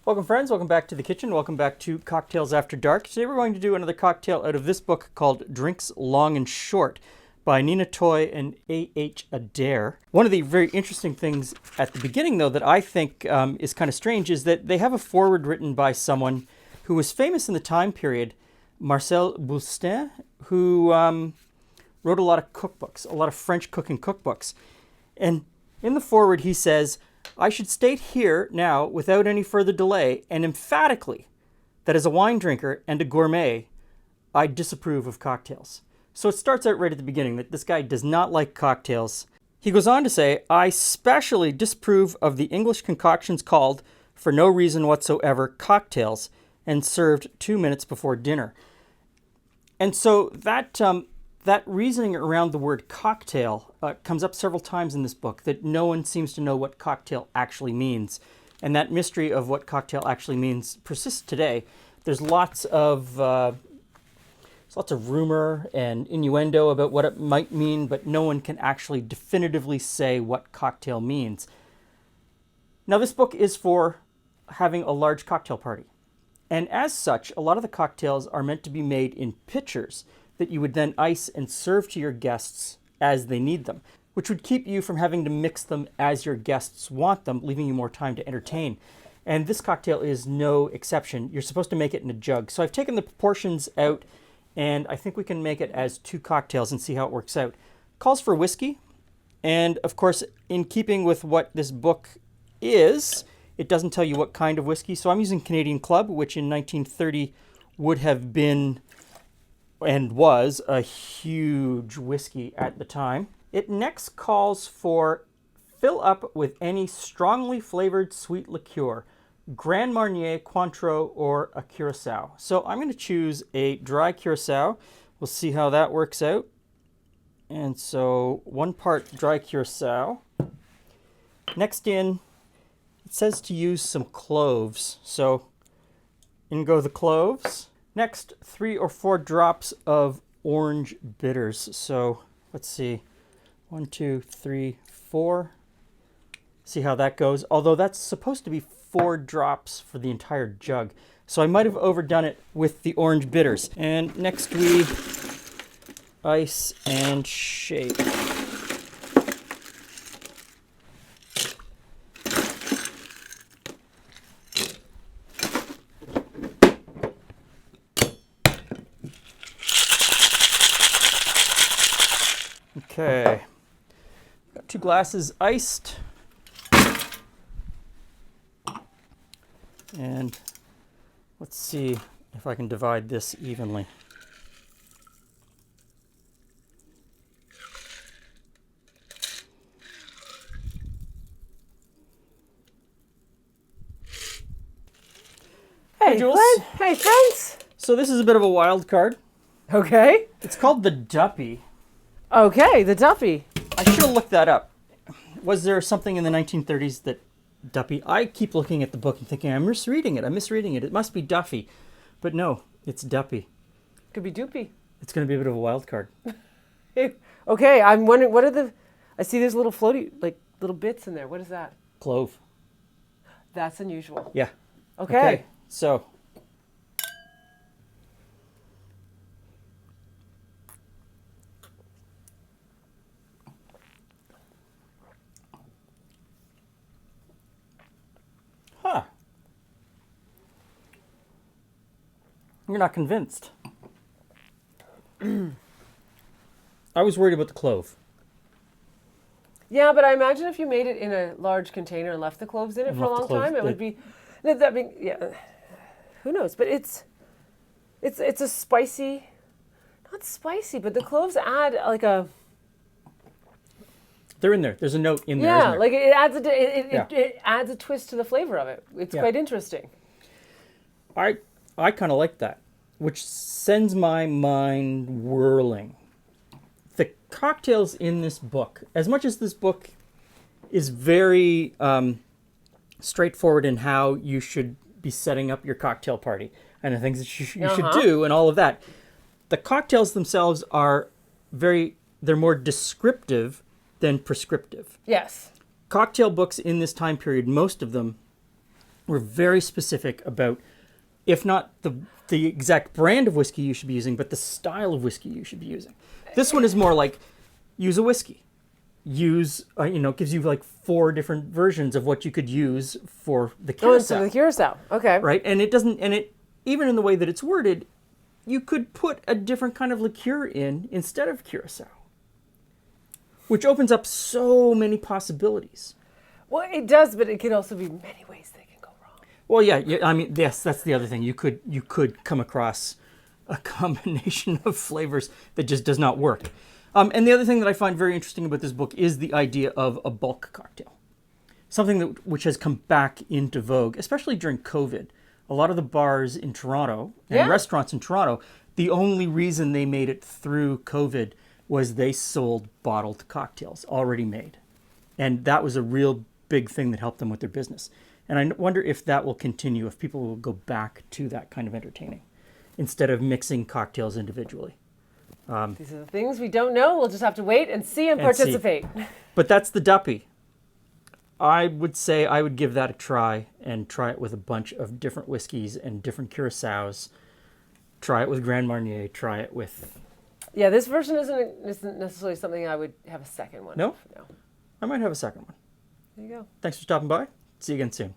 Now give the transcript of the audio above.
Welcome friends, welcome back to the kitchen, welcome back to Cocktails After Dark. Today we're going to do another cocktail out of this book called Drinks Long and Short by Nina Toye and A.H. Adair. One of the very interesting things at the beginning though that I think is kind of strange is that they have a foreword written by someone who was famous in the time period, Marcel Buster, who wrote a lot of cookbooks, a lot of French cooking cookbooks. And in the foreword he says, I should state here now, without any further delay, and emphatically, that as a wine drinker and a gourmet, I disapprove of cocktails. So it starts out right at the beginning that this guy does not like cocktails. He goes on to say, I specially disapprove of the English concoctions called, for no reason whatsoever, cocktails, and served 2 minutes before dinner. And so that reasoning around the word cocktail comes up several times in this book, that no one seems to know what cocktail actually means. And that mystery of what cocktail actually means persists today. There's lots of rumor and innuendo about what it might mean, but no one can actually definitively say what cocktail means. Now this book is for having a large cocktail party. And as such, a lot of the cocktails are meant to be made in pitchers that you would then ice and serve to your guests as they need them, which would keep you from having to mix them as your guests want them, leaving you more time to entertain. And this cocktail is no exception. You're supposed to make it in a jug. So I've taken the proportions out, and I think we can make it as 2 cocktails and see how it works out. Calls for whiskey, and of course, in keeping with what this book is, it doesn't tell you what kind of whiskey. So I'm using Canadian Club, which in 1930 would have been and was a huge whiskey at the time. It next calls for fill up with any strongly flavored sweet liqueur, Grand Marnier, Cointreau, or a Curaçao. So I'm going to choose a dry Curaçao. We'll see how that works out. And so 1 part dry Curaçao. Next in, it says to use some cloves. So in go the cloves. Next, 3 or 4 drops of orange bitters. So let's see, 1, 2, 3, 4. See how that goes. Although that's supposed to be 4 drops for the entire jug. So I might have overdone it with the orange bitters. And next we ice and shake. Okay, got 2 glasses iced, and let's see if I can divide this evenly. Hey, Jules. Hey, friends. So this is a bit of a wild card. Okay. It's called the Duppy. Okay, the Duppy. I should have looked that up. Was there something in the 1930s that Duppy? I keep looking at the book and thinking, I'm misreading it. It must be Duffy. But no, it's Duppy. Could be Duppy. It's going to be a bit of a wild card. Okay, I'm wondering, what are the... I see there's little floaty, like little bits in there. What is that? Clove. That's unusual. Yeah. Okay. So... Huh. You're not convinced. I was worried about the clove. Yeah, but I imagine if you made it in a large container and left the cloves in it for a long time, it would be... yeah, who knows? But it's a spicy... Not spicy, but the cloves add like a... They're in there. There's a note in there, Yeah, isn't there? like it adds a twist to the flavor of it. It's quite interesting. I kind of like that, which sends my mind whirling. The cocktails in this book, as much as this book is very straightforward in how you should be setting up your cocktail party and the things that you should do and all of that, the cocktails themselves are they're more descriptive than prescriptive. Yes. Cocktail books in this time period, most of them, were very specific about, if not the exact brand of whiskey you should be using, but the style of whiskey you should be using. This one is more like, use a whiskey. Use, gives you like 4 different versions of what you could use for the Curaçao. Oh, so the Curaçao. Okay. Right? And even in the way that it's worded, you could put a different kind of liqueur in instead of Curaçao, which opens up so many possibilities. Well, it does, but it can also be many ways they can go wrong. Well, yeah, I mean, yes, that's the other thing. You could come across a combination of flavors that just does not work. And the other thing that I find very interesting about this book is the idea of a bulk cocktail, something which has come back into vogue, especially during COVID. A lot of the bars in Toronto and restaurants in Toronto, the only reason they made it through COVID was they sold bottled cocktails already made. And that was a real big thing that helped them with their business. And I wonder if that will continue, if people will go back to that kind of entertaining instead of mixing cocktails individually. These are the things we don't know. We'll just have to wait and see and participate. But that's the Duppy. I would say I would give that a try and try it with a bunch of different whiskeys and different Curaçaos. Try it with Grand Marnier. Try it with... Yeah, this version isn't necessarily something I would have a second one. No? No. I might have a second one. There you go. Thanks for stopping by. See you again soon.